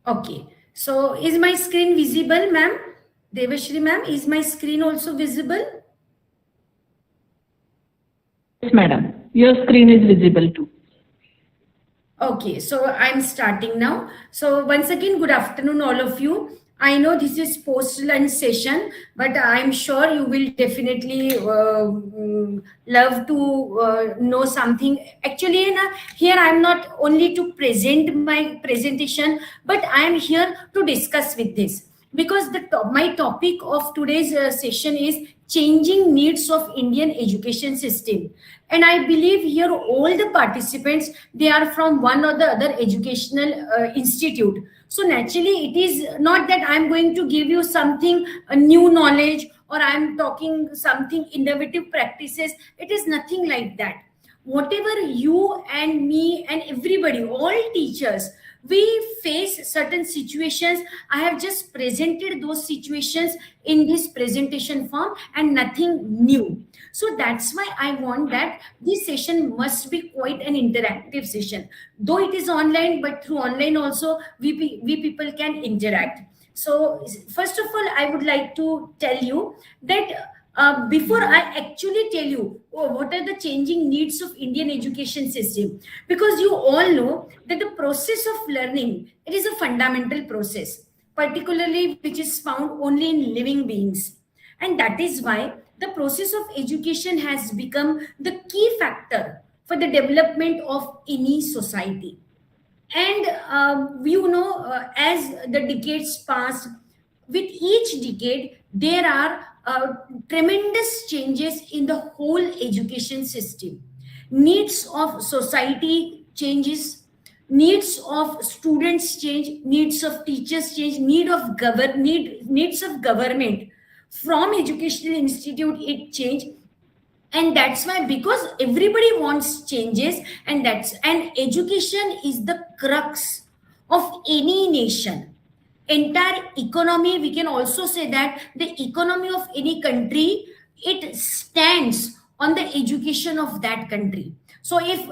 Okay. So is my screen visible, ma'am? Devashri ma'am, is my screen also visible? Yes, madam. Your screen is visible too. Okay, so I'm starting now. So once again, good afternoon, all of you. I know this is post-lunch session, but I'm sure you will definitely love to know something. Actually, here I'm not only to present my presentation, but I'm here to discuss with this. Because my topic of today's session is changing needs of Indian education system. And I believe here all the participants, they are from one or the other educational institute. So naturally, it is not that I'm going to give you something a new knowledge or I'm talking something innovative practices. It is nothing like that. Whatever you and me and everybody, all teachers, we face certain situations. I have just presented those situations in this presentation form and nothing new. So that's why I want that this session must be quite an interactive session. Though it is online, but through online also we people can interact. So first of all, I would like to tell you that before I actually tell you what are the changing needs of Indian education system, because you all know that the process of learning, it is a fundamental process, particularly which is found only in living beings, and that is why the process of education has become the key factor for the development of any society. And as the decades pass, with each decade, there are tremendous changes in the whole education system. Needs of society changes, needs of students change, needs of teachers change, needs of government. From educational institute, it change, and that's why, because everybody wants changes, and education is the crux of any nation, entire economy. We can also say that the economy of any country, it stands on the education of that country. So if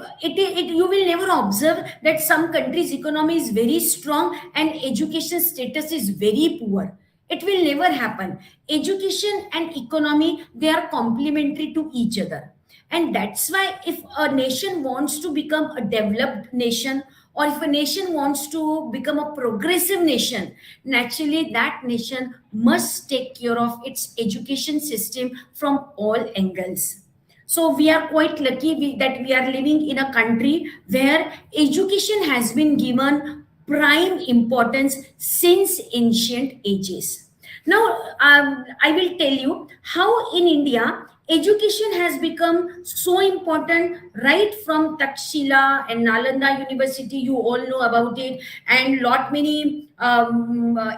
you will never observe that some countries economy is very strong and education status is very poor. It will never happen. Education and economy, they are complementary to each other. And that's why if a nation wants to become a developed nation, or if a nation wants to become a progressive nation, naturally that nation must take care of its education system from all angles. So we are quite lucky that we are living in a country where education has been given prime importance since ancient ages. Now, I will tell you how in India education has become so important right from Takshila and Nalanda University. You all know about it, and lot many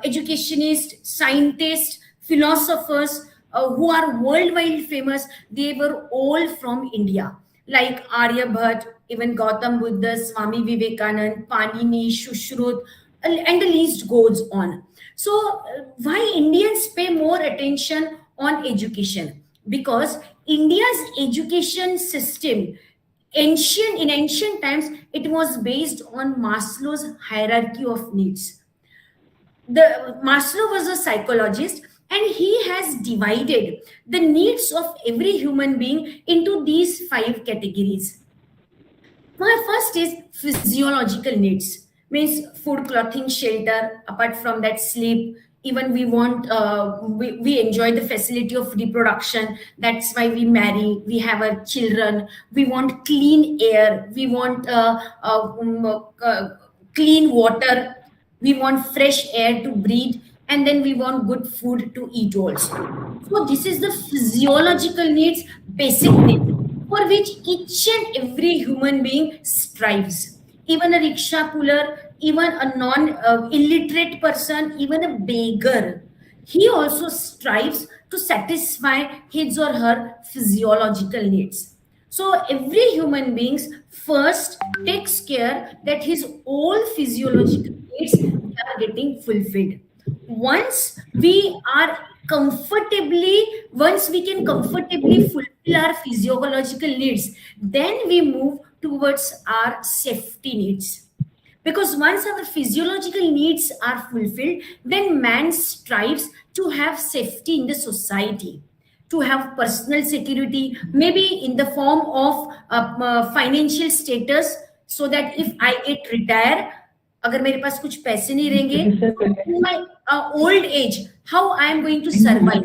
educationists, scientists, philosophers who are worldwide famous. They were all from India, like Aryabhat, even Gautam Buddha, Swami Vivekanand, Panini, Shushrut, and the list goes on. So, why Indians pay more attention on education? Because India's education system, in ancient times, it was based on Maslow's hierarchy of needs. The Maslow was a psychologist, and he has divided the needs of every human being into these 5 categories. My first is physiological needs, means food, clothing, shelter. Apart from that, sleep. Even we enjoy the facility of reproduction. That's why we marry, we have our children. We want clean air. We want clean water. We want fresh air to breathe, and then we want good food to eat also. So this is the physiological needs, basic needs, for which each and every human being strives. Even a rickshaw puller, even a non illiterate person, even a beggar, he also strives to satisfy his or her physiological needs. So every human being first takes care that his all physiological needs are getting fulfilled. Once we are once we can comfortably fulfill our physiological needs, then we move towards our safety needs. Because once our physiological needs are fulfilled, then man strives to have safety in the society, to have personal security, maybe in the form of financial status, so that if I get retired, अगर मेरे पास कुछ पैसे नहीं रहेंगे, in my old age, how I am going to survive.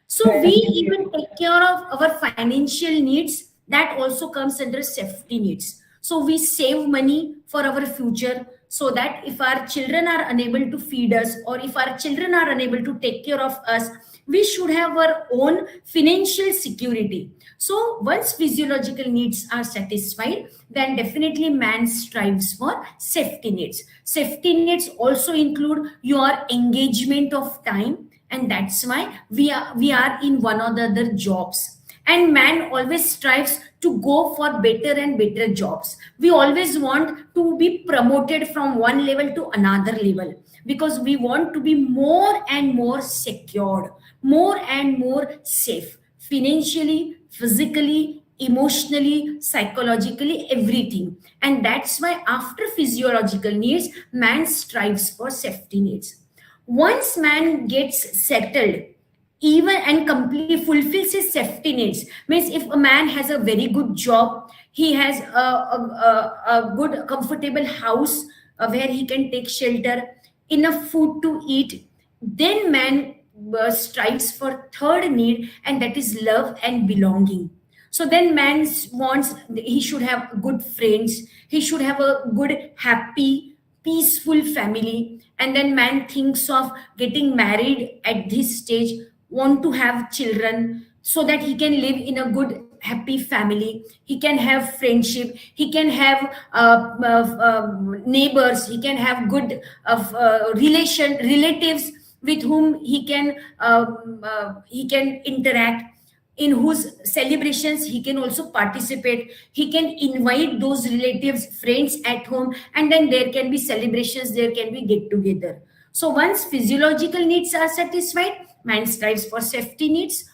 So we even take care of our financial needs. That also comes under safety needs. So we save money for our future, so that if our children are unable to feed us, or if our children are unable to take care of us, we should have our own financial security. So once physiological needs are satisfied, then definitely man strives for safety needs. Safety needs also include your engagement of time, and that's why we are in one or the other jobs. And man always strives to go for better and better jobs. We always want to be promoted from one level to another level, because we want to be more and more secured, more and more safe, financially, physically, emotionally, psychologically, everything. And that's why after physiological needs, man strives for safety needs. Once man gets settled, even and completely fulfills his safety needs, means if a man has a very good job, he has a good comfortable house where he can take shelter, enough food to eat, then man strives for third need, and that is love and belonging. So then man wants, he should have good friends, he should have a good happy peaceful family. And then man thinks of getting married at this stage, want to have children, so that he can live in a good happy family, he can have friendship, he can have neighbors, he can have good relatives with whom he can interact, in whose celebrations he can also participate, he can invite those relatives friends at home, and then there can be celebrations, there can be get together. So once physiological needs are satisfied, man strives for safety needs.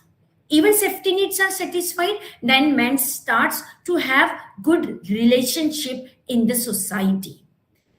Even safety needs are satisfied, then man starts to have good relationship in the society.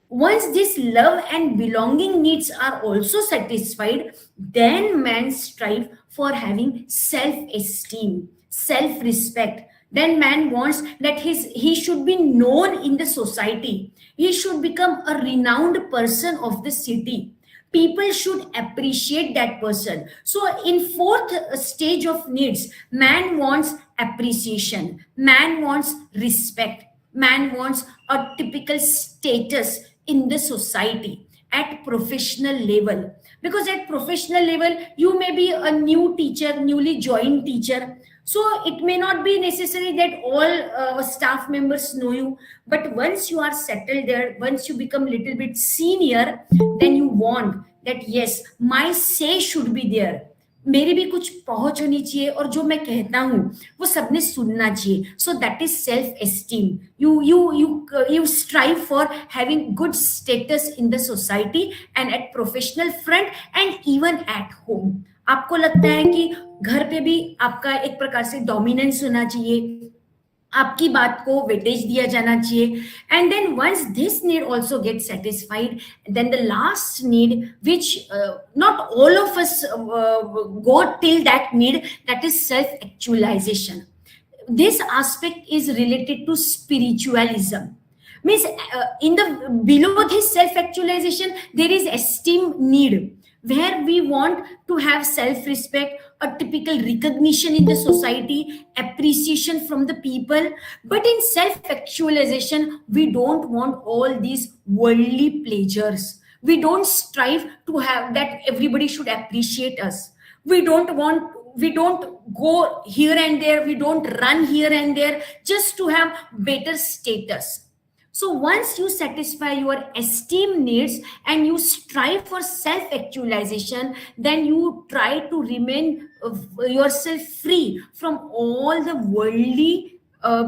Once this love and belonging needs are also satisfied, then man strive for having self-esteem, self-respect. Then man wants that he should be known in the society. He should become a renowned person of the city. People should appreciate that person. So in fourth stage of needs, man wants appreciation, man wants respect, man wants a typical status in the society at professional level. Because at professional level, you may be a new teacher, newly joined teacher, so it may not be necessary that all staff members know you. But once you are settled there, once you become little bit senior, then you want that yes, my say should be there, मेरी भी कुछ पहुंच होनी चाहिए, और जो मैं कहता हूं वो सबने सुनना चाहिए. So that is self esteem. You strive for having good status in the society and at professional front and even at home. आपको लगता है कि घर पे भी आपका एक प्रकार से डोमिनेंस होना चाहिए, आपकी बात को वेटेज दिया जाना चाहिए. And then once this need also get satisfied, then the last need which not all of us go till that need, that is self actualization. This aspect is related to spiritualism. Means in the below this self actualization, there is esteem need, where we want to have self respect, a typical recognition in the society, appreciation from the people. But in self actualization, we don't want all these worldly pleasures. We don't strive to have that everybody should appreciate us. We don't go here and there, we don't run here and there just to have better status. So once you satisfy your esteem needs and you strive for self actualization, then you try to remain yourself free from all the worldly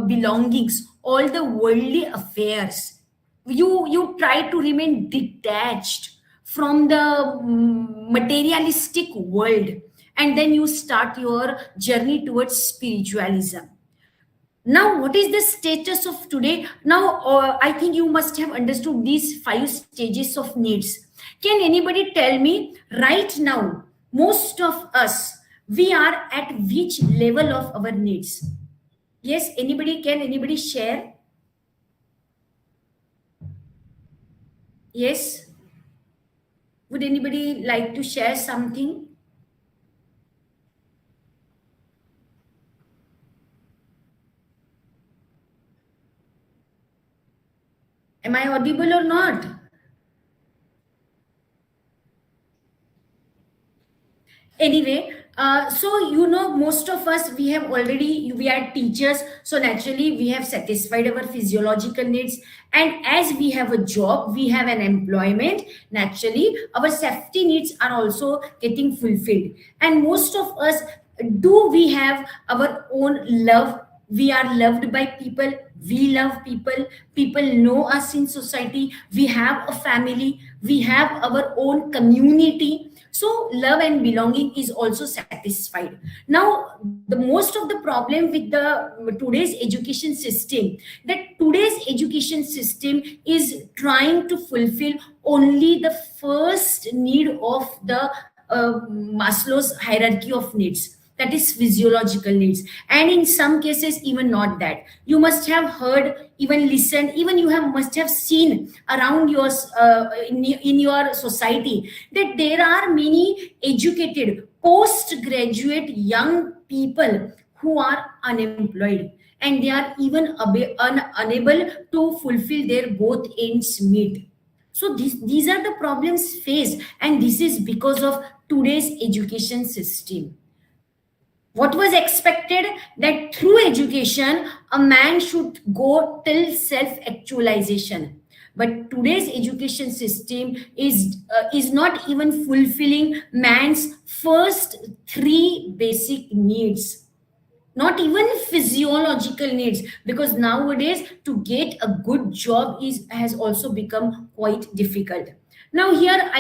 belongings, all the worldly affairs. You try to remain detached from the materialistic world, and then you start your journey towards spiritualism. Now, what is the status of today? Now, I think you must have understood these 5 stages of needs. Can anybody tell me right now, most of us, we are at which level of our needs? Yes, anybody, can anybody share? Yes, would anybody like to share something? Am I audible or not? Anyway, so most of us, we are teachers, so naturally we have satisfied our physiological needs, and as we have a job, we have an employment, naturally our safety needs are also getting fulfilled. And most of us, do we have our own love? We are loved by people, we love people, people know us in society, we have a family, we have our own community, so love and belonging is also satisfied. Now, the most of the problem with the today's education system, that today's education system is trying to fulfill only the first need of the Maslow's hierarchy of needs, that is physiological needs, and in some cases even not that. You must have heard, even listened, even you have must have seen around your in your society, that there are many educated postgraduate young people who are unemployed, and they are even unable to fulfill their both ends meet. So these are the problems faced, and this is because of today's education system. What was expected, that through education a man should go till self actualization, but today's education system is not even fulfilling man's first 3 basic needs, not even physiological needs, because nowadays to get a good job is has also become quite difficult. Now here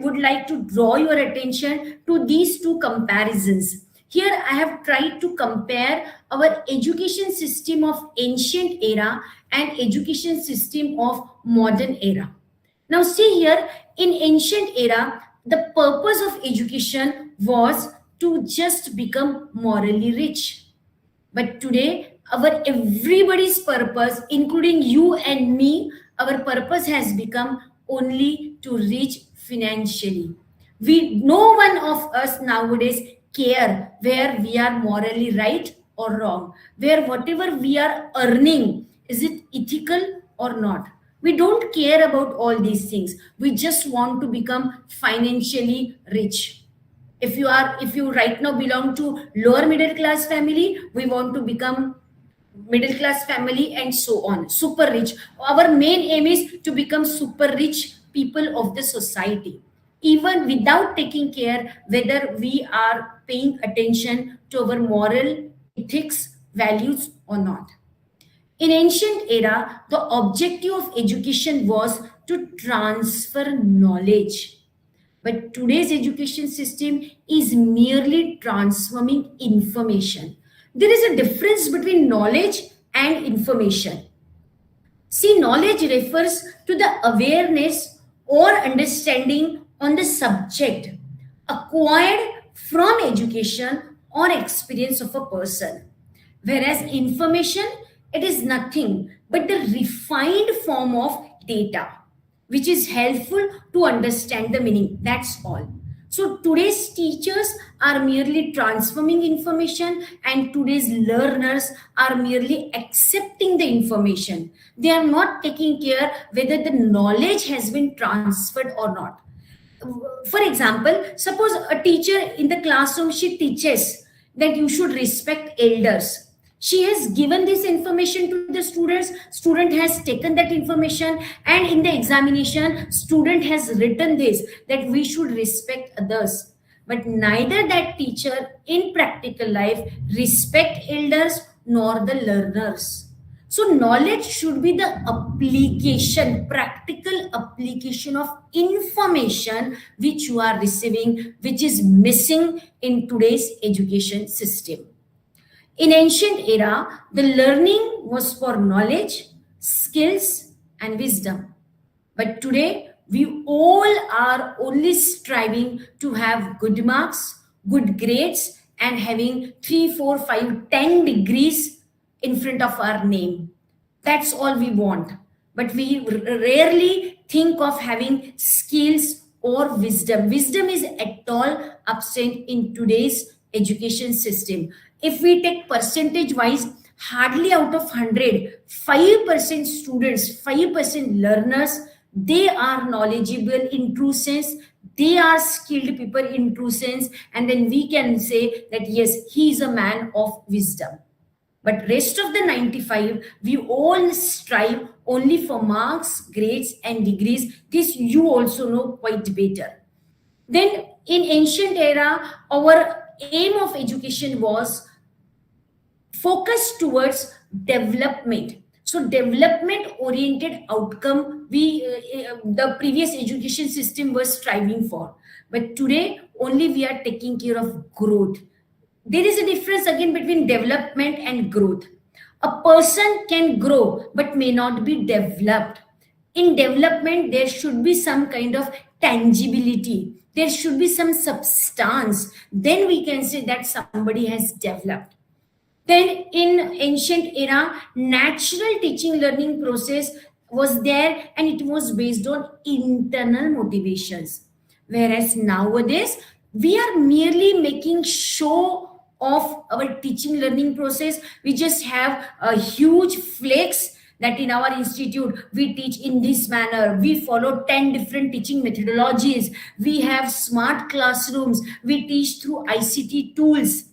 would like to draw your attention to these two comparisons. Here I have tried to compare our education system of ancient era and education system of modern era. Now see here, in ancient era, the purpose of education was to just become morally rich, but today, our everybody's purpose, including you and me, our purpose has become only to reach financially. No one of us nowadays care where we are morally right or wrong, where whatever we are earning, is it ethical or not? We don't care about all these things. We just want to become financially rich. If you right now belong to lower middle class family, we want to become middle class family, and so on, super rich. Our main aim is to become super rich people of the society, even without taking care whether we are paying attention to our moral ethics values or not. In ancient era, the objective of education was to transfer knowledge, but today's education system is merely transforming information. There is a difference between knowledge and information. See, knowledge refers to the awareness or understanding on the subject acquired from education or experience of a person. Whereas information, it is nothing but the refined form of data, which is helpful to understand the meaning. That's all. So today's teachers are merely transforming information, and today's learners are merely accepting the information. They are not taking care whether the knowledge has been transferred or not. For example, suppose a teacher in the classroom, she teaches that you should respect elders. She has given this information to the students, student has taken that information, and in the examination student has written this, that we should respect others, but neither that teacher in practical life respect elders nor the learners. So knowledge should be the application, practical application of information which you are receiving, which is missing in today's education system. In ancient era, the learning was for knowledge, skills and wisdom. But today, we all are only striving to have good marks, good grades, and having 3, 4, 5, 10 degrees in front of our name. That's all we want. But we rarely think of having skills or wisdom. Wisdom is at all absent in today's education system. If we take percentage wise, hardly out of 100, 5% students, 5% learners, they are knowledgeable in true sense, they are skilled people in true sense, and then we can say that yes, he is a man of wisdom. But rest of the 95, we all strive only for marks, grades and degrees. This you also know quite better. Then in ancient era, our aim of education was focused towards development. So development oriented outcome the previous education system was striving for. But today only we are taking care of growth. There is a difference again between development and growth. A person can grow but may not be developed. In development, there should be some kind of tangibility. There should be some substance. Then we can say that somebody has developed. Then in ancient era, natural teaching learning process was there and it was based on internal motivations. Whereas nowadays, we are merely making show of our teaching learning process. We just have a huge flex that in our institute we teach in this manner, we follow 10 different teaching methodologies, we have smart classrooms, we teach through ICT tools.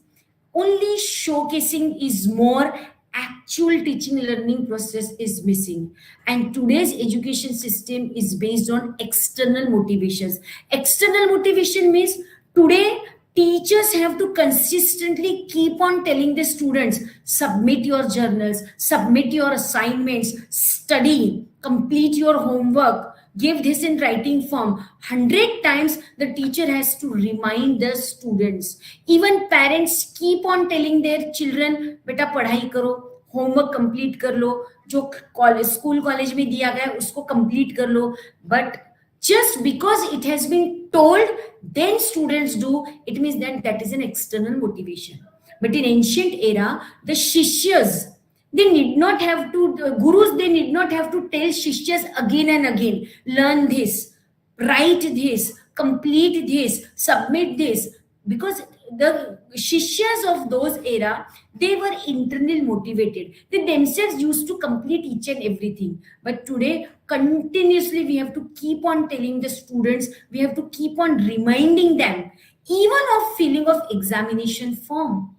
Only showcasing is more, actual teaching learning process is missing. And today's education system is based on external motivations. External motivation means today teachers have to consistently keep on telling the students, submit your journals, submit your assignments, study, complete your homework, give this in writing form. 100 times the teacher has to remind the students. Even parents keep on telling their children, beta padhai karo, homework complete kar lo, jo college, school college mein diya gaya usko complete kar lo. But just because it has been told, then students do, it means that is an external motivation. But in ancient era, the shishyas, they need not have to, gurus, they need not have to tell shishyas again and again, learn this, write this, complete this, submit this. Because the shishyas of those era, they were internally motivated. They themselves used to complete each and everything. But today, continuously, we have to keep on telling the students, we have to keep on reminding them, even of filling of examination form.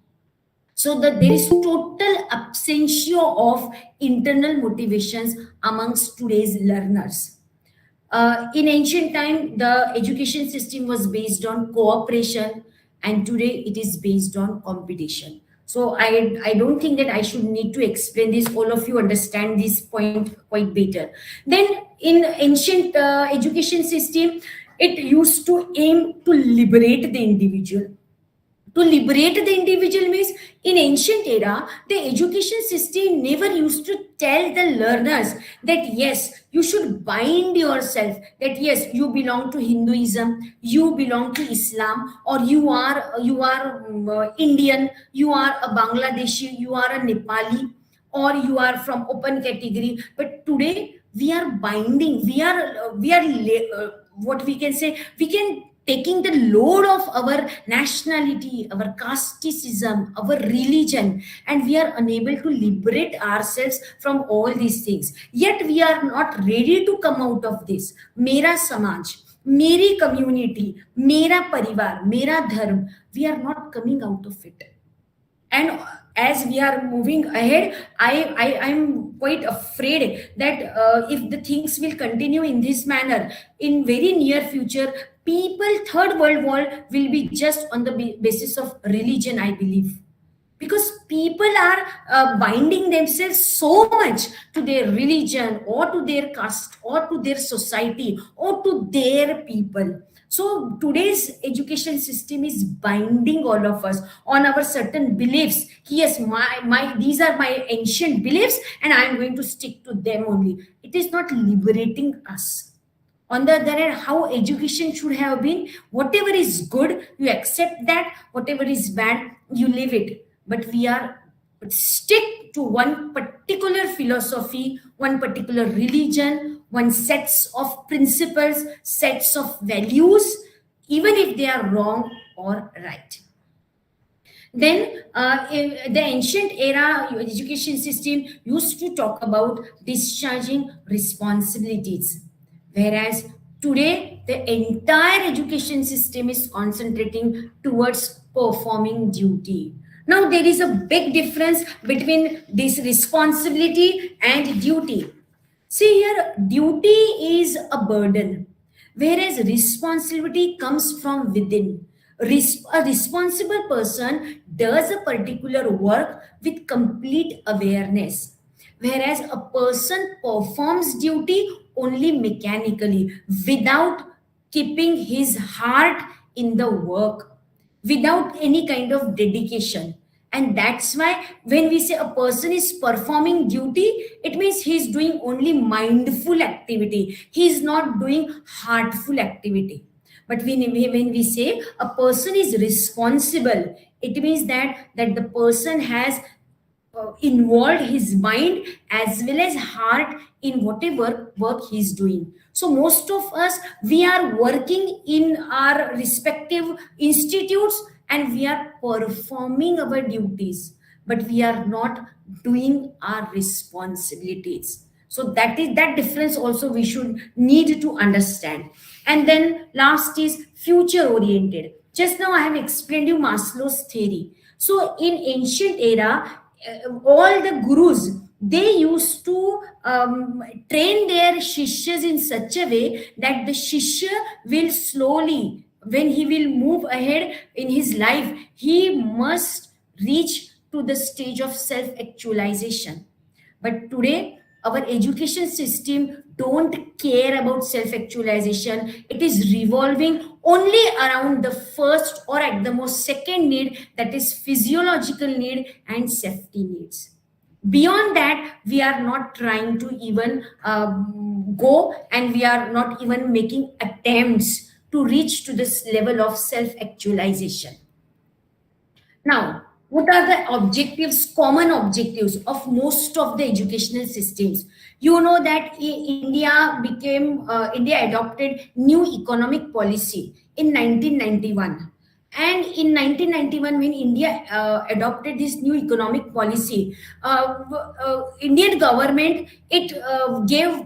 So that there is total absentia of internal motivations amongst today's learners. In ancient time, the education system was based on cooperation, and today it is based on competition. So I don't think that I should need to explain this. All of you understand this point quite better. Then in ancient education system, it used to aim to liberate the individual. To liberate the individual means in ancient era, the education system never used to tell the learners that yes, you should bind yourself, that yes, you belong to Hinduism, you belong to Islam, or you are Indian, you are a Bangladeshi, you are a Nepali, or you are from open category. But today we are binding, what we can say, we can taking the load of our nationality, our casteism, our religion, and we are unable to liberate ourselves from all these things. Yet we are not ready to come out of this. Mera samaj, meri community, mera parivar, mera dharm, we are not coming out of it. And as we are moving ahead, I'm quite afraid that if the things will continue in this manner, in very near future, third world war will be just on the basis of religion, I believe. Because people are binding themselves so much to their religion or to their caste or to their society or to their people. So today's education system is binding all of us on our certain beliefs. Yes, my these are my ancient beliefs, and I am going to stick to them only. It is not liberating us. On the other hand, how education should have been, whatever is good, you accept that, whatever is bad, you leave it. But we are stick to one particular philosophy, one particular religion, one sets of principles, sets of values, even if they are wrong or right. Then, in the ancient era education system used to talk about discharging responsibilities, whereas today the entire education system is concentrating towards performing duty. Now, there is a big difference between this responsibility and duty. See here, duty is a burden, whereas responsibility comes from within. A responsible person does a particular work with complete awareness, whereas a person performs duty only mechanically without keeping his heart in the work, without any kind of dedication. And that's why when we say a person is performing duty, it means he's doing only mindful activity, he's not doing heartful activity. But when we say a person is responsible, it means that the person has involved his mind as well as heart in whatever work he's doing. So most of us, we are working in our respective institutes and we are performing our duties, but we are not doing our responsibilities. So that difference also we should need to understand. And then last is future oriented. Just now I have explained you Maslow's theory. So in ancient era, all the gurus, they used to train their shishyas in such a way that the shishya will slowly, when he will move ahead in his life, he must reach to the stage of self actualization. But today, our education system don't care about self actualization. It is revolving only around the first or at the most second need, that is physiological need and safety needs. Beyond that, we are not trying to even go, and we are not even making attempts to reach to this level of self actualization. Now, what are the objectives, common objectives of most of the educational systems? You know that India adopted new economic policy in 1991. And in 1991, when India adopted this new economic policy, Indian government, it gave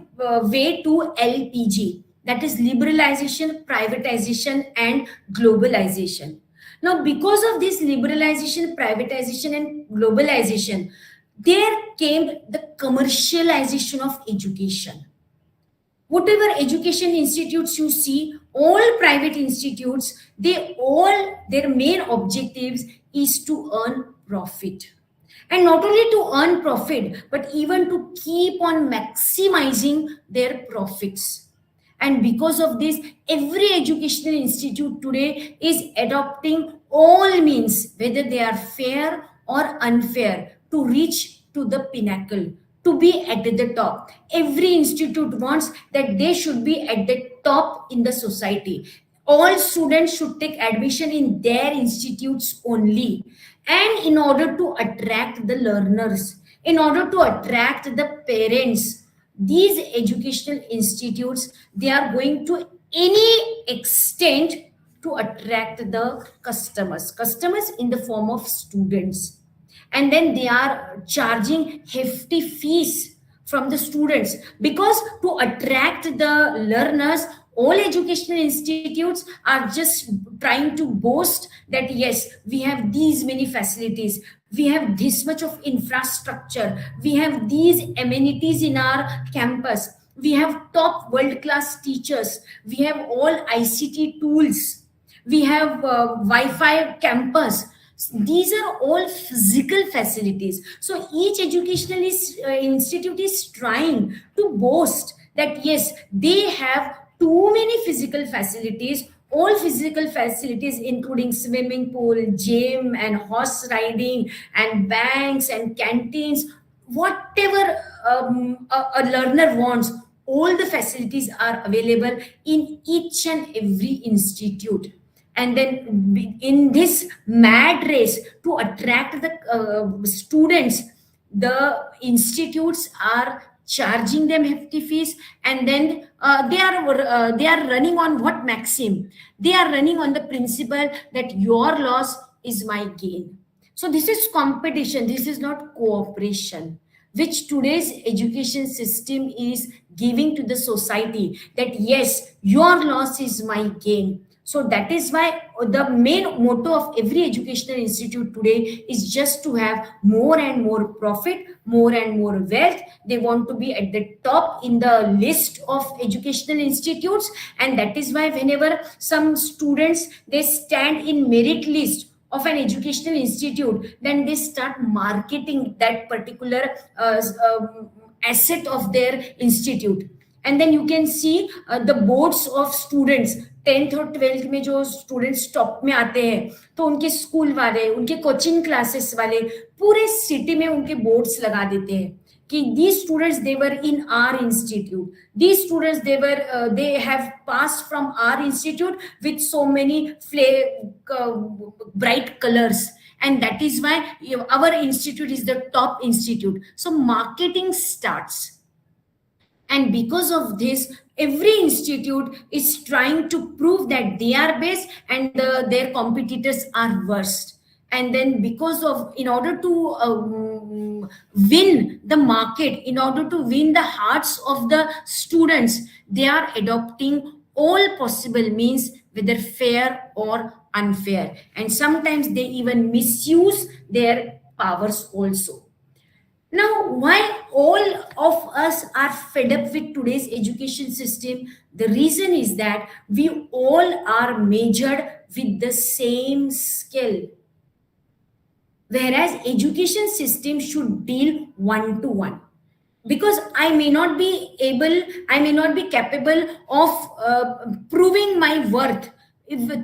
way to LPG, that is liberalization, privatization, and globalization. Now, because of this liberalization, privatization, and globalization, there came the commercialization of education. Whatever education institutes you see, all private institutes, they all, their main objectives is to earn profit. And not only to earn profit, but even to keep on maximizing their profits. And because of this, every educational institute today is adopting all means, whether they are fair or unfair, to reach to the pinnacle, to be at the top. Every institute wants that they should be at the top in the society. All students should take admission in their institutes only. And in order to attract the learners, in order to attract the parents, these educational institutes, they are going to any extent to attract the customers in the form of students. And then they are charging hefty fees from the students, because to attract the learners, all educational institutes are just trying to boast that yes, we have these many facilities, we have this much of infrastructure, we have these amenities in our campus, we have top world class teachers, we have all ICT tools, we have Wi-Fi campus. These are all physical facilities. So each educational institute is trying to boast that yes, they have too many physical facilities all physical facilities, including swimming pool, gym, and horse riding, and banks and canteens, whatever a learner wants, all the facilities are available in each and every institute. And then in this mad race to attract the students, the institutes are charging them hefty fees. And then they are running on what maxim? They are running on the principle that your loss is my gain. So this is competition, this is not cooperation, which today's education system is giving to the society, that yes, your loss is my gain. So that is why the main motto of every educational institute today is just to have more and more profit, more and more wealth. They want to be at the top in the list of educational institutes. And that is why whenever some students, they stand in merit list of an educational institute, then they start marketing that particular asset of their institute. And then you can see the boards of students, 10th और 12th में जो students top में आते हैं, तो उनके school वाले, उनके कोचिंग क्लासेस वाले पूरे सिटी में उनके बोर्ड्स लगा देते हैं कि these students, they were in our institute, these students, they have passed from our institute with so many bright colors, and that is why our institute is the top institute. So marketing starts. And because of this, every institute is trying to prove that they are best and their competitors are worst. And then because of, in order to win the market, in order to win the hearts of the students, they are adopting all possible means, whether fair or unfair. And sometimes they even misuse their powers also. Now, why all of us are fed up with today's education system? The reason is that we all are measured with the same skill. Whereas education system should deal one-to-one. Because I may not be capable of proving my worth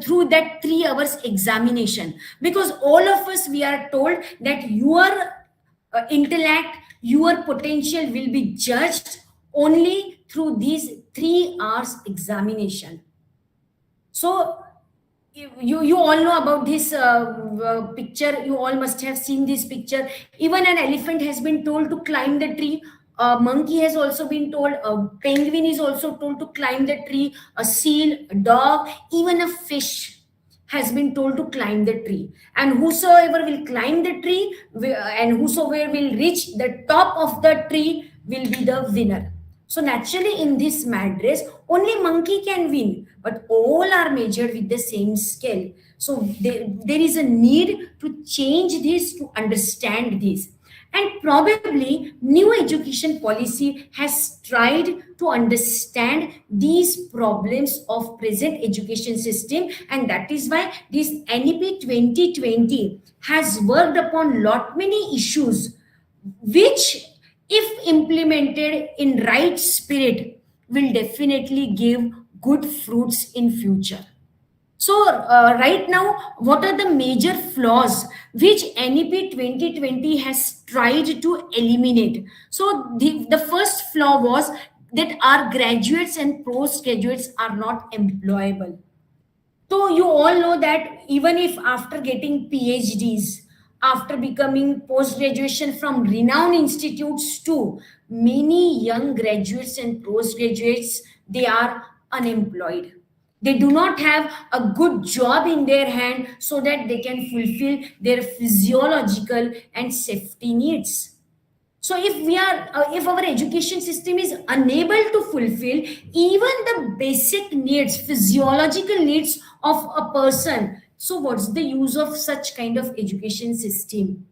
through that 3 hours examination. Because all of us, we are told that your intellect, your potential will be judged only through these 3 hours examination. So you all know about this picture. You all must have seen this picture. Even an elephant has been told to climb the tree. A monkey has also been told. A penguin is also told to climb the tree. A seal, a dog, even a fish has been told to climb the tree. And whosoever will climb the tree and whosoever will reach the top of the tree will be the winner. So naturally, in this mad race, only monkey can win, but all are measured with the same scale. So there is a need to change this, to understand this. And probably new education policy has tried to understand these problems of present education system, and that is why this NEP 2020 has worked upon lot many issues, which if implemented in right spirit will definitely give good fruits in future. So right now, what are the major flaws which NEP 2020 has tried to eliminate? So the first flaw was that our graduates and postgraduates are not employable. So you all know that even if after getting PhDs, after becoming post-graduation from renowned institutes too, many young graduates and postgraduates, they are unemployed. They do not have a good job in their hand so that they can fulfill their physiological and safety needs. So if our education system is unable to fulfill even the basic needs, physiological needs of a person, so what's the use of such kind of education system?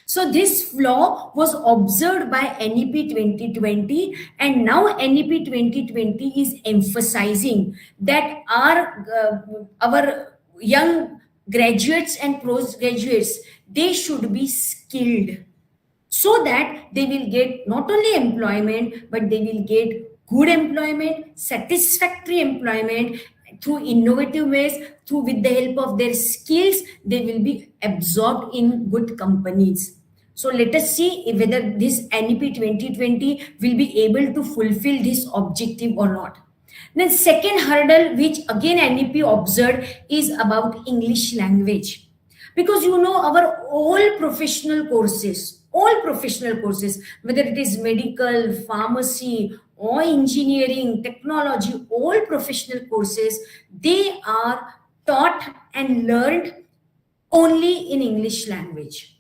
So this flaw was observed by NEP 2020, and now NEP 2020 is emphasizing that our young graduates and postgraduates, they should be skilled, so that they will get not only employment, but they will get good employment, satisfactory employment. through innovative ways, through with the help of their skills, they will be absorbed in good companies. So let us see whether this NEP 2020 will be able to fulfill this objective or not. Then second hurdle which again NEP observed is about English language. Because our all professional courses, whether it is medical, pharmacy, or engineering, technology, all professional courses, they are taught and learned only in English language.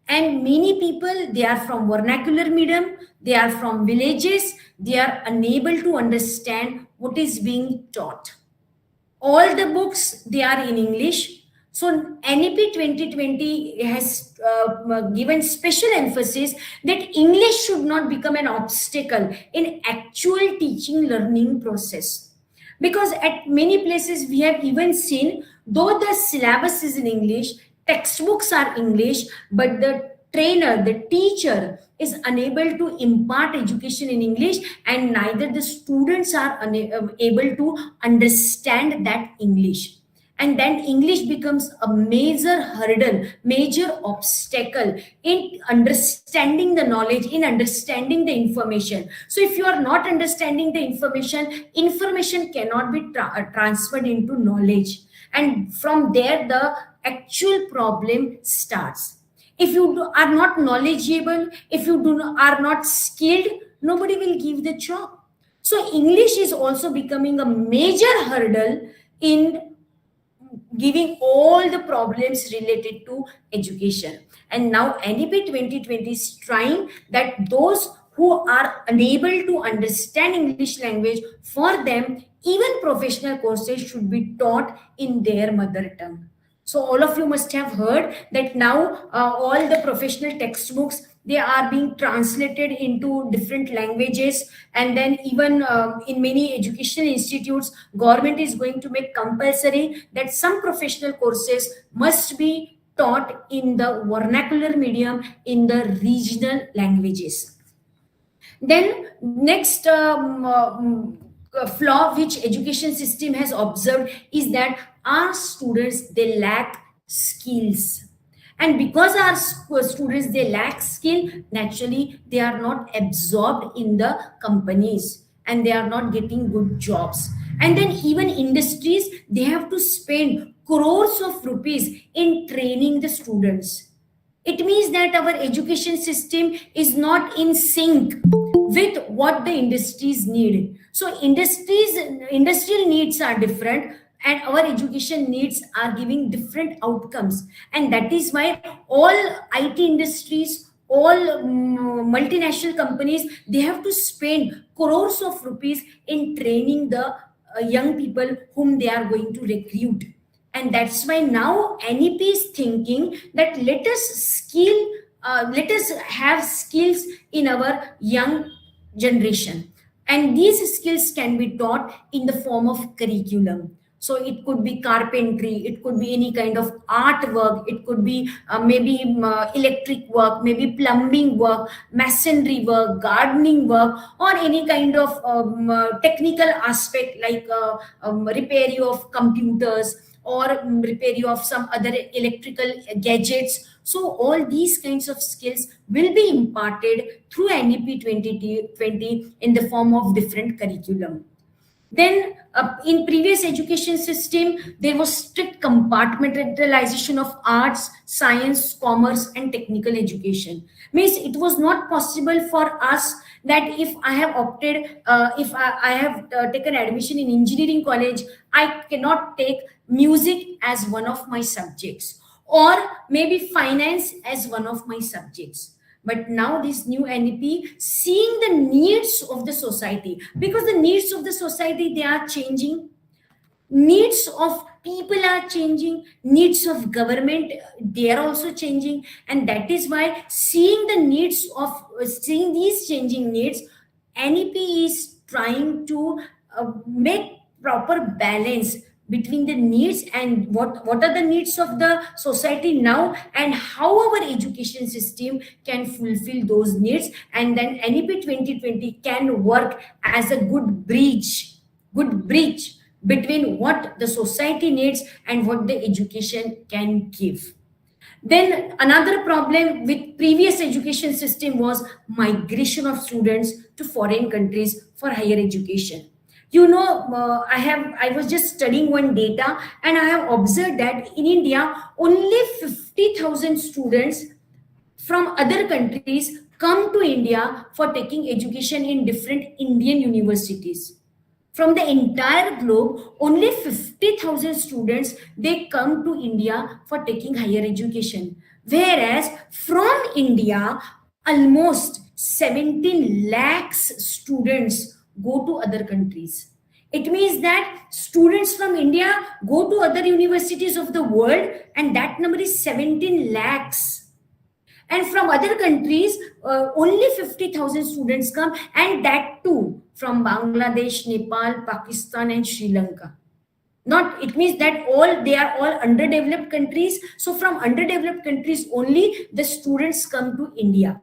And many people, they are from vernacular medium, they are from villages, they are unable to understand what is being taught. All the books, they are in English. So NEP 2020 has given special emphasis that English should not become an obstacle in actual teaching learning process. Because at many places we have even seen, though the syllabus is in English, textbooks are English, but the trainer, the teacher is unable to impart education in English, and neither the students are able to understand that English. And then English becomes a major hurdle, major obstacle in understanding the knowledge, in understanding the information. So if you are not understanding the information cannot be transferred into knowledge. And from there, the actual problem starts. If you are not knowledgeable, if you are not skilled, nobody will give the job. So English is also becoming a major hurdle in giving all the problems related to education. And now NEP 2020 is trying that those who are unable to understand English language, for them, even professional courses should be taught in their mother tongue. So all of you must have heard that now all the professional textbooks, they are being translated into different languages, and then even in many educational institutes, government is going to make compulsory that some professional courses must be taught in the vernacular medium, in the regional languages. Then next flaw which education system has observed is that our students, they lack skills. And because our students, they lack skill, naturally they are not absorbed in the companies and they are not getting good jobs. And then even industries, they have to spend crores of rupees in training the students. It means that our education system is not in sync with what the industries need. So industrial needs are different, and our education needs are giving different outcomes. And that is why all IT industries, all multinational companies, they have to spend crores of rupees in training the young people whom they are going to recruit. And that's why now NEP is thinking that let us have skills in our young generation. And these skills can be taught in the form of curriculum. So it could be carpentry, it could be any kind of artwork, it could be maybe electric work, maybe plumbing work, masonry work, gardening work, or any kind of technical aspect like repair of computers, or repair of some other electrical gadgets. So all these kinds of skills will be imparted through NEP 2020 in the form of different curriculum. Then in previous education system, there was strict compartmentalization of arts, science, commerce, and technical education. Means it was not possible for us that if I have opted, if I have taken admission in engineering college, I cannot take music as one of my subjects, or maybe finance as one of my subjects. But now this new NEP, seeing the needs of the society, because the needs of the society, they are changing, needs of people are changing, needs of government, they are also changing. And that is why seeing these changing needs, NEP is trying to make proper balance between the needs and what are the needs of the society now, and how our education system can fulfill those needs. And then NEP 2020 can work as a good bridge between what the society needs and what the education can give. Then another problem with previous education system was migration of students to foreign countries for higher education. You know, I was just studying one data, and I have observed that in India only 50,000 students from other countries come to India for taking education in different Indian universities. From the entire globe, only 50,000 students they come to India for taking higher education. Whereas from India, almost 17 lakhs students go to other countries. It means that students from India go to other universities of the world, and that number is 17 lakhs. And from other countries, only 50,000 students come, and that too from Bangladesh, Nepal, Pakistan, and Sri Lanka. Not, it means that all they are all underdeveloped countries. So from underdeveloped countries only the students come to India.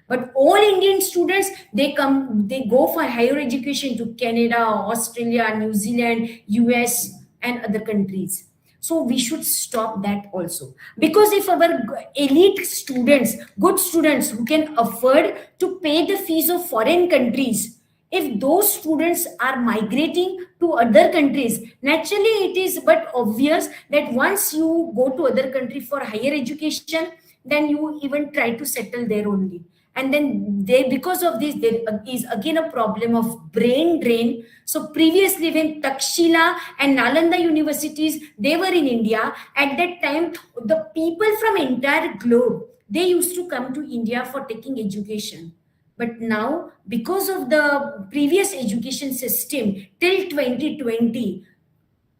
But all Indian students, they go for higher education to Canada, Australia, New Zealand, US, and other countries. So we should stop that also, because if our elite students, good students who can afford to pay the fees of foreign countries, if those students are migrating to other countries, naturally it is but obvious that once you go to other country for higher education, then you even try to settle there only. And then they, because of this, there is again a problem of brain drain. So previously when Takshila and Nalanda universities, they were in India, at that time the people from entire globe, they used to come to India for taking education. But now, because of the previous education system till 2020,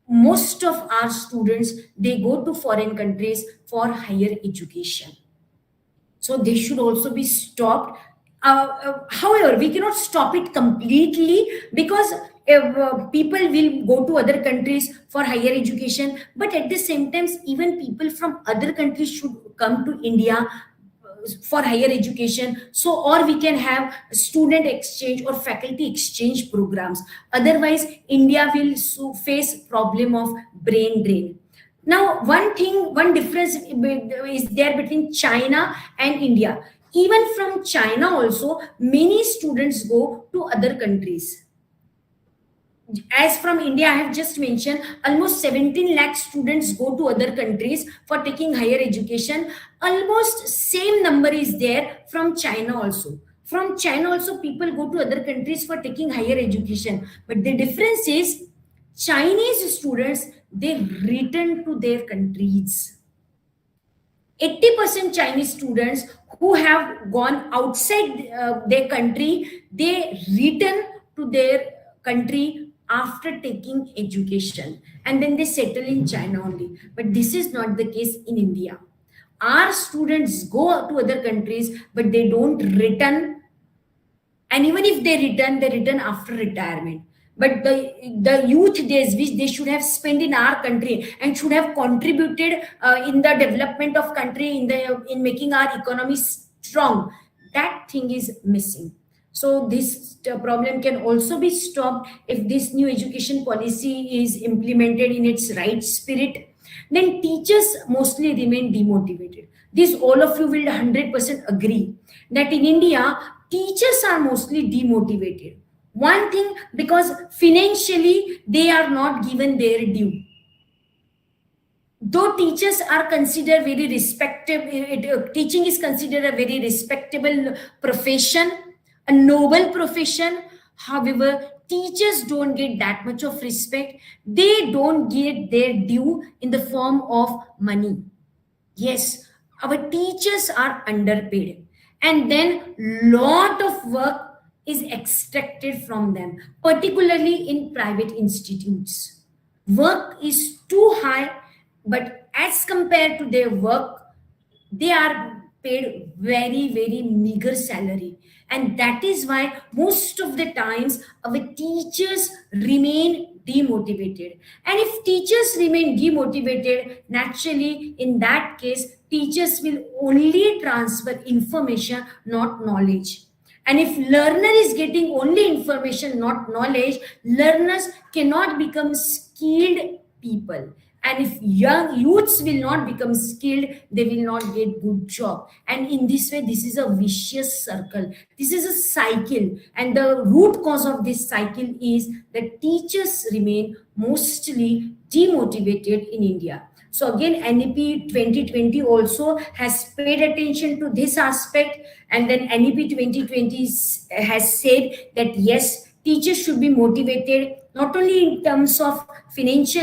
most of our students, they go to foreign countries for higher education. So they should also be stopped. However, we cannot stop it completely, because people will go to other countries for higher education, but at the same time even people from other countries should come to India for higher education. So, or we can have student exchange or faculty exchange programs. Otherwise India will face problem of brain drain. Now one difference is there between China and India. Even from China also many students go to other countries. As from India, I have just mentioned, almost 17 lakh students go to other countries for taking higher education. Almost same number is there from China also. From China also, people go to other countries for taking higher education. But the difference is, Chinese students, they return to their countries. 80% Chinese students who have gone outside their country, they return to their country after taking education, and then they settle in China only. But this is not the case in India. Our students go to other countries, but they don't return. And even if they return after retirement. But the youth days which they should have spent in our country and should have contributed in the development of country, in making our economy strong, that thing is missing. So this problem can also be stopped if this new education policy is implemented in its right spirit. Then teachers mostly remain demotivated. This all of you will 100% agree that in India, teachers are mostly demotivated. One thing, because financially they are not given their due. Though teachers are considered very respectable, teaching is considered a very respectable profession, a noble profession. However, teachers don't get that much of respect. They don't get their due in the form of money. Yes, our teachers are underpaid, and then lot of work is extracted from them, particularly in private institutes. Work is too high, but as compared to their work, they are paid very, very meager salary. And that is why most of the times our teachers remain demotivated. And if teachers remain demotivated, naturally in that case teachers will only transfer information, not knowledge. And if learner is getting only information, not knowledge, learners cannot become skilled people. And if young youths will not become skilled, they will not get good job. And in this way, this is a vicious circle. This is a cycle. And the root cause of this cycle is that teachers remain mostly demotivated in India. So again, NEP 2020 also has paid attention to this aspect, and then NEP 2020 has said that yes, teachers should be motivated not only in terms of financially,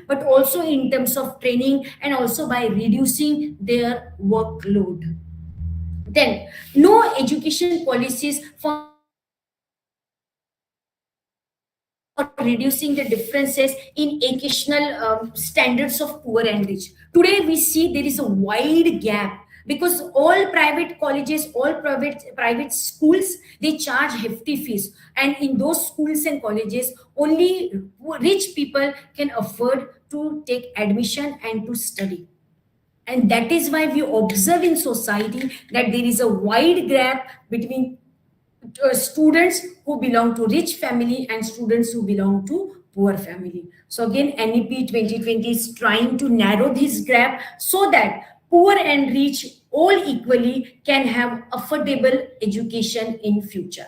but also in terms of training, and also by reducing their workload. Then, no education policies for reducing the differences in educational standards of poor and rich. Today, we see there is a wide gap because all private colleges, all private schools, they charge hefty fees, and in those schools and colleges, only rich people can afford to take admission and to study. And that is why we observe in society that there is a wide gap between students who belong to rich family and students who belong to poor family. So again, NEP 2020 is trying to narrow this gap so that poor and rich all equally can have affordable education in future.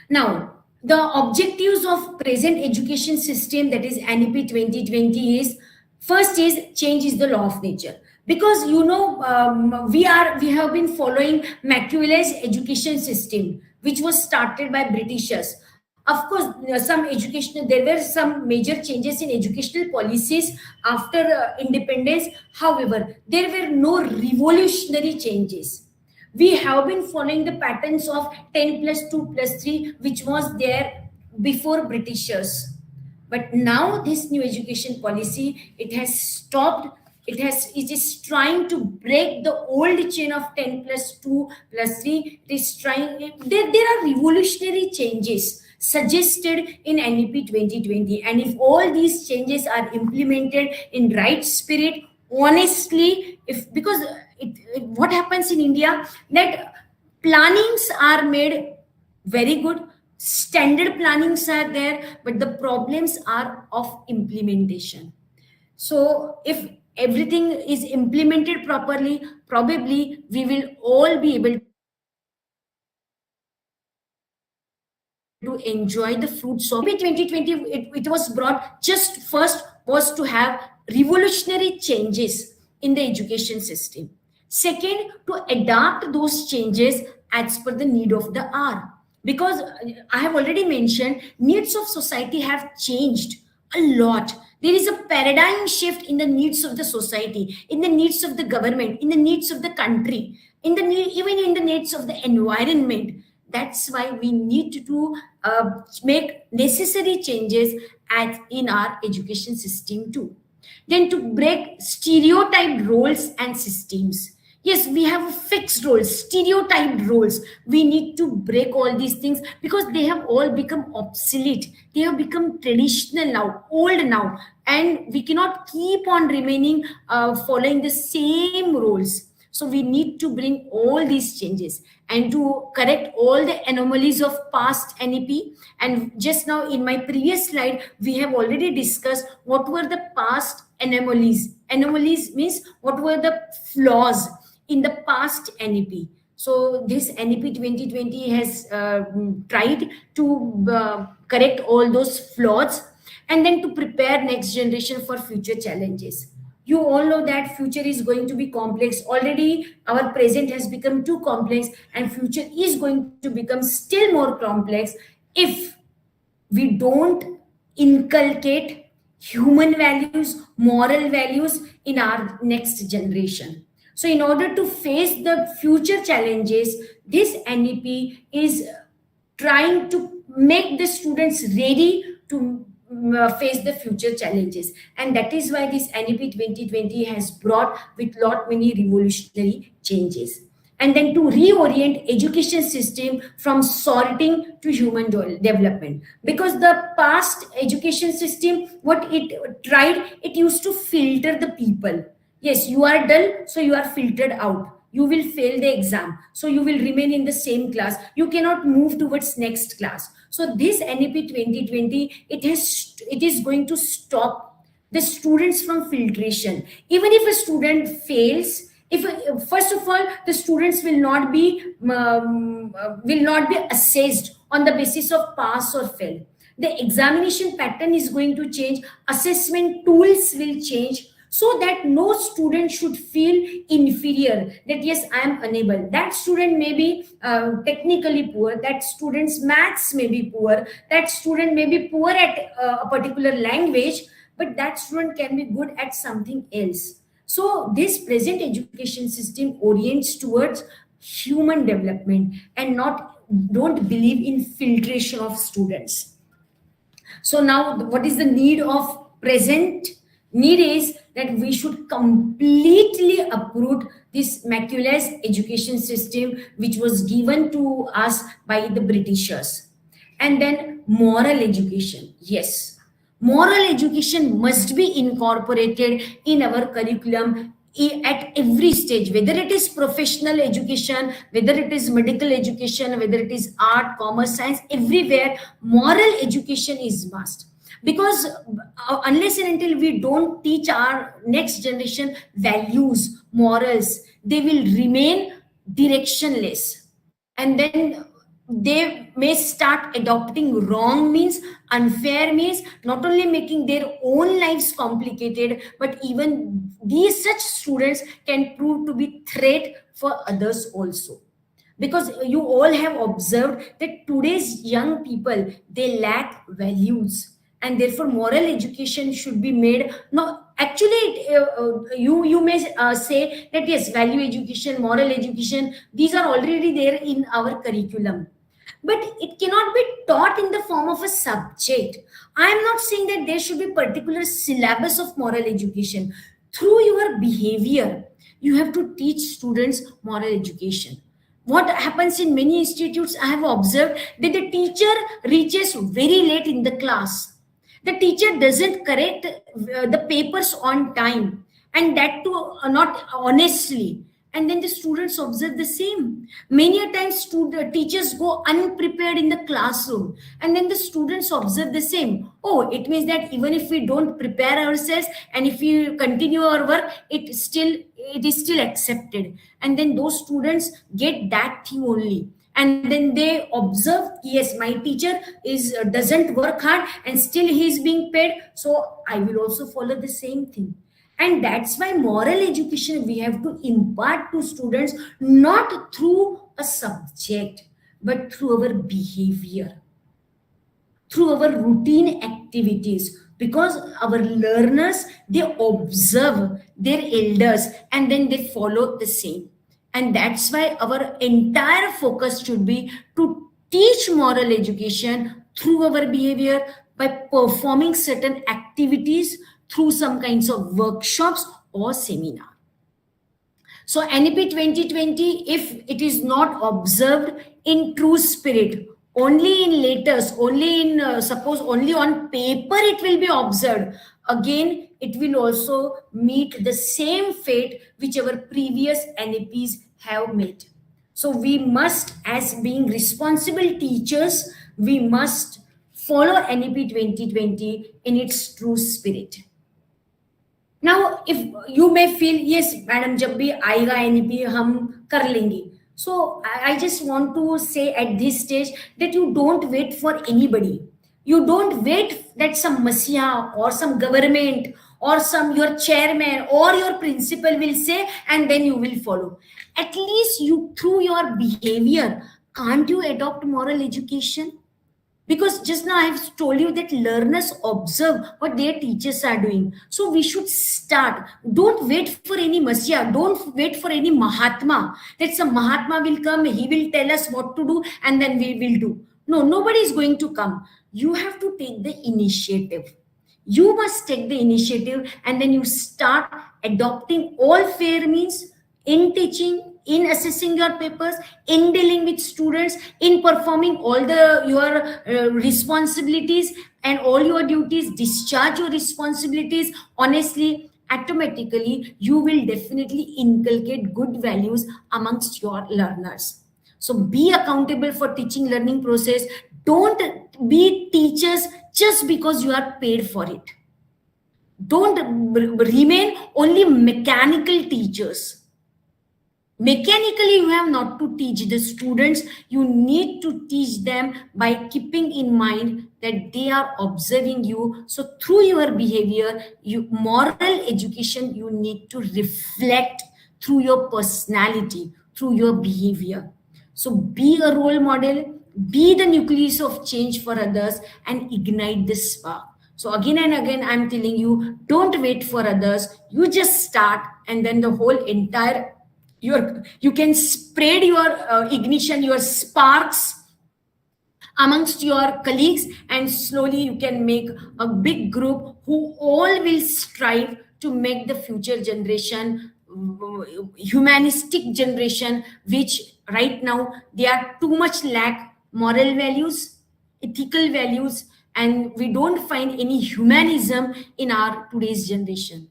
Now, the objectives of present education system, that is NEP 2020, is first is change is the law of nature. Because we have been following Machiavelli's education system, which was started by Britishers. Of course, there were some major changes in educational policies after independence. However, there were no revolutionary changes. We have been following the patterns of 10 plus 2 plus 3, which was there before Britishers. But now this new education policy, it has stopped. It is trying to break the old chain of 10 plus 2 plus 3. It is trying, there are revolutionary changes suggested in NEP 2020. And if all these changes are implemented in right spirit, honestly, because what happens in India, that plannings are made very good, standard plannings are there, but the problems are of implementation. So if everything is implemented properly, probably we will all be able to enjoy the fruits of NEP 2020. It was brought, just first was to have revolutionary changes in the education system. Second, to adapt those changes as per the need of the hour. Because I have already mentioned, needs of society have changed a lot. There is a paradigm shift in the needs of the society, in the needs of the government, in the needs of the country, even in the needs of the environment. That's why we need to make necessary changes in our education system too. Then to break stereotyped roles and systems. Yes, we have fixed roles, stereotyped roles. We need to break all these things because they have all become obsolete. They have become traditional now, old now, and we cannot keep on remaining following the same roles. So we need to bring all these changes and to correct all the anomalies of past NEP. And just now in my previous slide, we have already discussed what were the past anomalies. Anomalies means what were the flaws in the past NEP. So this NEP 2020 has tried to correct all those flaws and then to prepare next generation for future challenges. You all know that future is going to be complex. Already our present has become too complex, and future is going to become still more complex if we don't inculcate human values, moral values in our next generation. So in order to face the future challenges, this NEP is trying to make the students ready to face the future challenges. And that is why this NEP 2020 has brought with lot many revolutionary changes. And then to reorient education system from sorting to human development. Because the past education system, what it tried, it used to filter the people. Yes, you are dull, so you are filtered out. you will fail the exam, so you will remain in the same class, you cannot move towards next class. So this NEP 2020, it is going to stop the students from filtration. Even if a student fails, if first of all, the students will not be assessed on the basis of pass or fail. The examination pattern is going to change, assessment tools will change, so that no student should feel inferior, that yes, I am unable. That student may be technically poor, that student's maths may be poor, that student may be poor at a particular language, but that student can be good at something else. So this present education system orients towards human development and not don't believe in filtration of students. So now what is the need of present? Need is that we should completely uproot this miraculous education system which was given to us by the Britishers. And then moral education. Yes, moral education must be incorporated in our curriculum at every stage, whether it is professional education, whether it is medical education, whether it is art, commerce, science, everywhere moral education is must. Because unless and until we don't teach our next generation values, morals, they will remain directionless, and then they may start adopting wrong means, unfair means, not only making their own lives complicated, but even these such students can prove to be threat for others also. Because you all have observed that today's young people, they lack values, and therefore moral education should be made. No, actually you may say that yes, value education, moral education, these are already there in our curriculum, but it cannot be taught in the form of a subject. I am not saying that there should be particular syllabus of moral education. Through your behavior, you have to teach students moral education. What happens in many institutes, I have observed that the teacher reaches very late in the class. The teacher doesn't correct the papers on time, and that too not honestly. And then the students observe the same. Many a times teachers go unprepared in the classroom, and then the students observe the same. Oh, it means that even if we don't prepare ourselves and if we continue our work, it is still accepted. And then those students get that thing only, and then they observe, yes, my teacher doesn't work hard and still he is being paid, so I will also follow the same thing. And that's why moral education we have to impart to students, not through a subject, but through our behavior, through our routine activities. Because our learners, they observe their elders and then they follow the same. And that's why our entire focus should be to teach moral education through our behavior by performing certain activities through some kinds of workshops or seminar. So NEP 2020, if it is not observed in true spirit, only in letters, only in suppose only on paper it will be observed, again it will also meet the same fate which our previous NEPs have met. So we must, as being responsible teachers, we must follow NEP 2020 in its true spirit. Now, if you may feel, yes, madam, जब भी आएगा NEP हम कर लेंगे. So I just want to say at this stage that you don't wait for anybody. You don't wait that some masiya or some government or some your chairman or your principal will say and then you will follow. At least you, through your behavior, can't you adopt moral education? Because just now I've told you that learners observe what their teachers are doing. So we should start. Don't wait for any masiya. Don't wait for any Mahatma. That some Mahatma will come, he will tell us what to do and then we will do. No, nobody is going to come. You have to take the initiative. You must take the initiative and then you start adopting all fair means in teaching, in assessing your papers, in dealing with students, in performing all your responsibilities and all your duties, discharge your responsibilities honestly, automatically you will definitely inculcate good values amongst your learners. So be accountable for teaching learning process. Don't be teachers just because you are paid for it. Don't remain only mechanical teachers. Mechanically you have not to teach the students, you need to teach them by keeping in mind that they are observing you. So through your behavior, you moral education, you need to reflect through your personality, through your behavior. So be a role model, be the nucleus of change for others, and ignite this spark. So again and again, I'm telling you, don't wait for others. You just start, and then the whole entire you can spread your ignition, your sparks amongst your colleagues, and slowly you can make a big group who all will strive to make the future generation humanistic generation, which right now they are too much lack moral values, ethical values, and we don't find any humanism in our today's generation.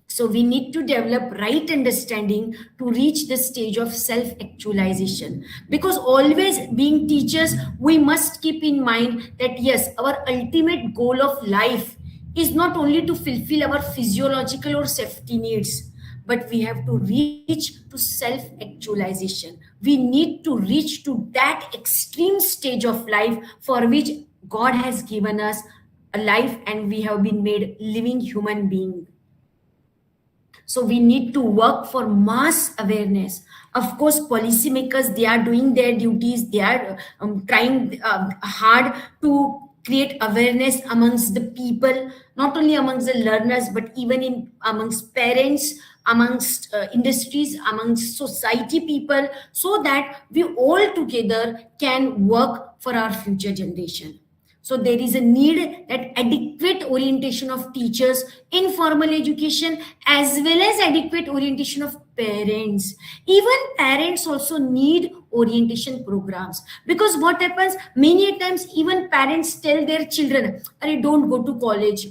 So we need to develop right understanding to reach the stage of self actualization. Because always being teachers, we must keep in mind that yes, our ultimate goal of life is not only to fulfill our physiological or safety needs, but we have to reach to self actualization. We need to reach to that extreme stage of life for which God has given us a life, and we have been made living human beings. So we need to work for mass awareness. Of course, policymakers, they are doing their duties. They are trying hard to create awareness amongst the people, not only amongst the learners, but even in amongst parents, amongst industries, amongst society people, so that we all together can work for our future generation. So there is a need that adequate orientation of teachers in formal education, as well as adequate orientation of parents. Even parents also need orientation programs, because what happens many times, even parents tell their children, "अरे don't go to college,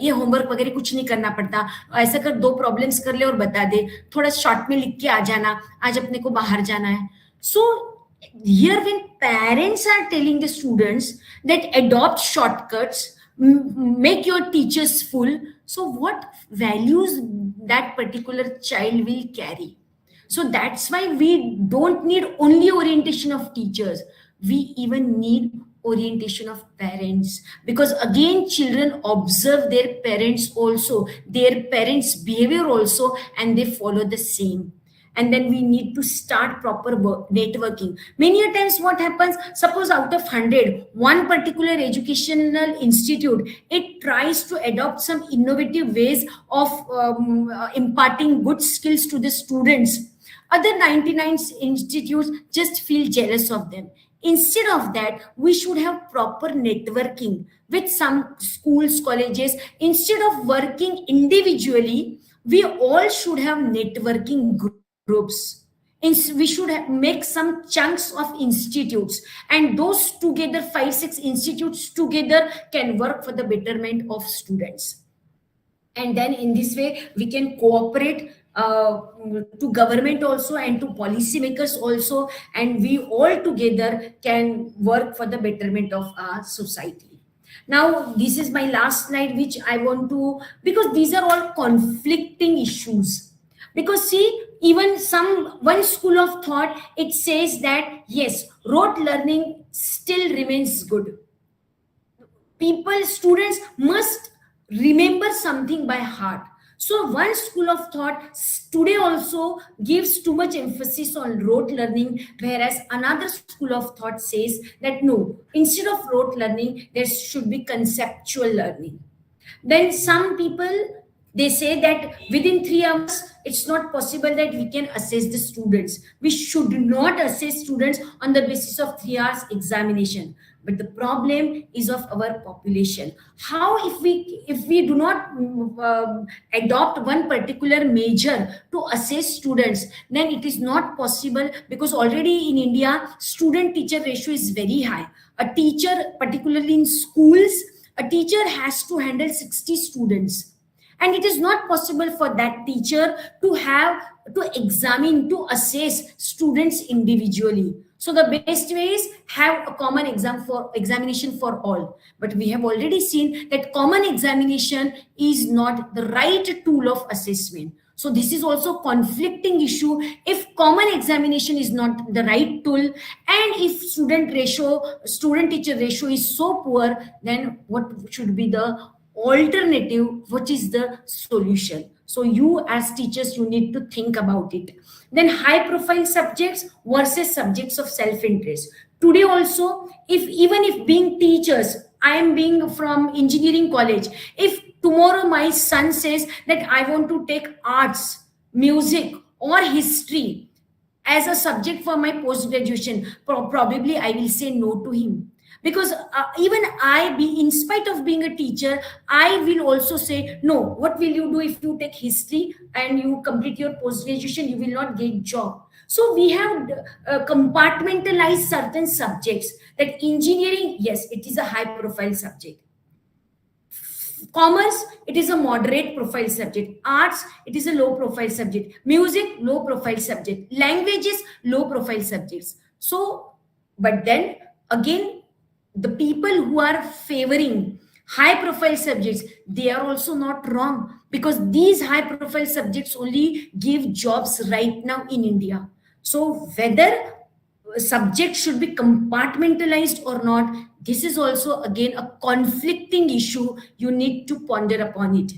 ये homework वगैरह कुछ नहीं करना पड़ता, ऐसा कर, दो प्रॉब्लम्स कर ले और बता दे, थोड़ा शॉर्ट में लिख के आ जाना, आज अपने को बाहर जाना है." So here when parents are telling the students that adopt shortcuts, make your teachers full, so what values that particular child will carry? So that's why we don't need only orientation of teachers, we even need orientation of parents, because again children observe their parents also, their parents behavior also, and they follow the same. And then we need to start proper networking. Many a times what happens, suppose out of 100, one particular educational institute, it tries to adopt some innovative ways of imparting good skills to the students. Other 99 institutes just feel jealous of them. Instead of that, we should have proper networking with some schools, colleges. Instead of working individually, we all should have networking groups. We should make some chunks of institutes, and those together, 5-6 institutes together, can work for the betterment of students. And then in this way we can cooperate to government also and to policymakers also, and we all together can work for the betterment of our society. Now this is my last slide, which I want to, because these are all conflicting issues. Because see, even one school of thought, it says that yes, rote learning still remains good. Students must remember something by heart. So one school of thought today also gives too much emphasis on rote learning, whereas another school of thought says that no, instead of rote learning, there should be conceptual learning. Then some people, they say that within 3 hours, it's not possible that we can assess the students. We should not assess students on the basis of 3 hours examination. But the problem is of our population. How if we do not adopt one particular major to assess students, then it is not possible, because already in India, student-teacher ratio is very high. A teacher, particularly in schools, a teacher has to handle 60 students. and it is not possible for that teacher to examine, to assess students individually. So the best way is have a common examination for all. But we have already seen that common examination is not the right tool of assessment. So this is also conflicting issue. If common examination is not the right tool, and if student teacher ratio is so poor, then what should be the alternative? What is the solution? So you as teachers, you need to think about it. Then high profile subjects versus subjects of self interest. Today also, if even if being teachers, I am being from engineering college, if tomorrow my son says that I want to take arts, music or history as a subject for my post graduation, probably I will say no to him. Because even I, be in spite of being a teacher, I will also say no. What will you do if you take history and you complete your post graduation? You will not get job. So we have compartmentalized certain subjects. That engineering, yes, it is a high profile subject. Commerce, it is a moderate profile subject. Arts, it is a low profile subject. Music, low profile subject. Languages, low profile subjects. So, but then again, the people who are favoring high profile subjects, they are also not wrong, because these high profile subjects only give jobs right now in India. So whether subject should be compartmentalized or not, this is also again a conflicting issue. You need to ponder upon it.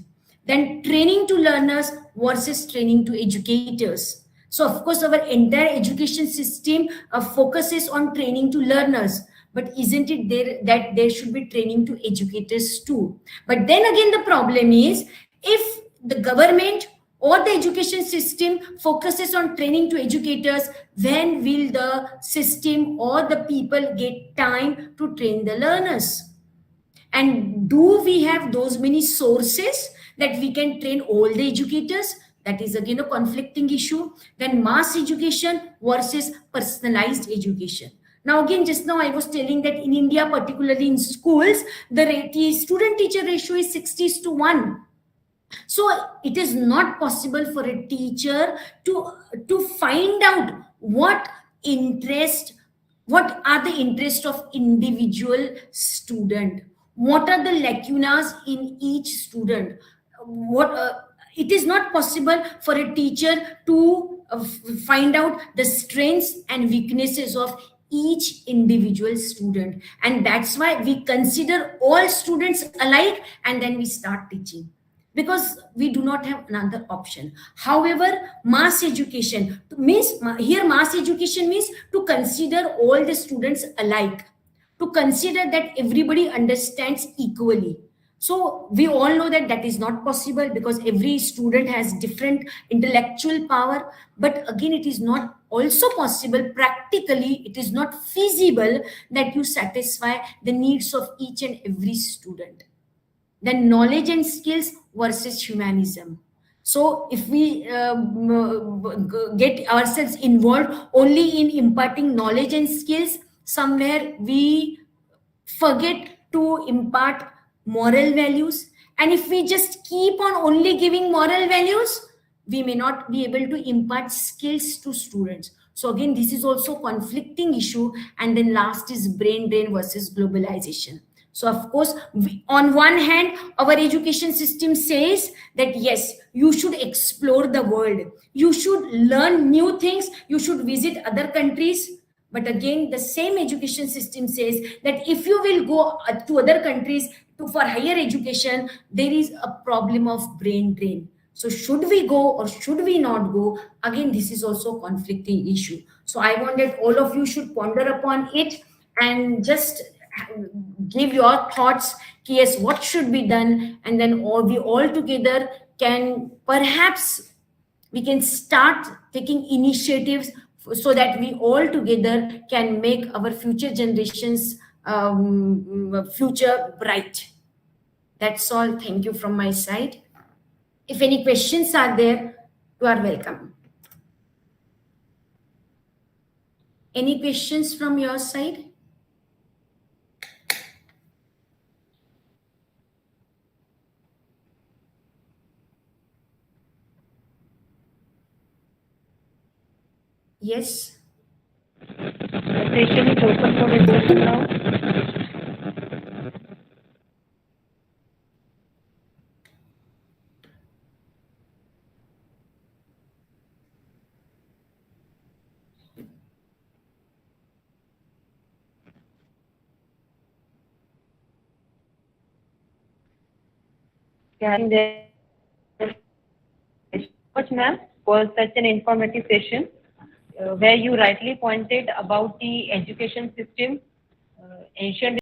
Then training to learners versus training to educators. So of course our entire education system focuses on training to learners, but isn't it there that there should be training to educators too? But then again, the problem is, if the government or the education system focuses on training to educators, when will the system or the people get time to train the learners? And do we have those many sources that we can train all the educators? That is again a conflicting issue. Then mass education versus personalized education. Now again, just now I was telling that in India, particularly in schools, the student teacher ratio is 60:1. So it is not possible for a teacher to find out what are the interests of individual student, what are the lacunas in each student. What It is not possible for a teacher to find out the strengths and weaknesses of each individual student, and that's why we consider all students alike and then we start teaching, because we do not have another option. However, mass education means, here mass education means to consider all the students alike, to consider that everybody understands equally. So we all know that that is not possible, because every student has different intellectual power. But again, it is not also possible practically, it is not feasible that you satisfy the needs of each and every student. Then knowledge and skills versus humanism. So if we get ourselves involved only in imparting knowledge and skills, somewhere we forget to impart moral values. And if we just keep on only giving moral values, we may not be able to impart skills to students. So again, this is also conflicting issue. And then last is brain drain versus globalization. So of course, on one hand, our education system says that yes, you should explore the world, you should learn new things, you should visit other countries. But again, the same education system says that if you will go to other countries for higher education, there is a problem of brain drain. So should we go or should we not go? Again, this is also a conflicting issue. So I want that all of you should ponder upon it and just give your thoughts. Yes, what should be done? And then we all together can perhaps we can start taking initiatives so that we all together can make our future generations future bright. That's all. Thank you from my side. If any questions are there, you are welcome. Any questions from your side? Yes. The session is open for discussion now. Yeah, much, ma'am, for such an informative session where you rightly pointed about the education system, ancient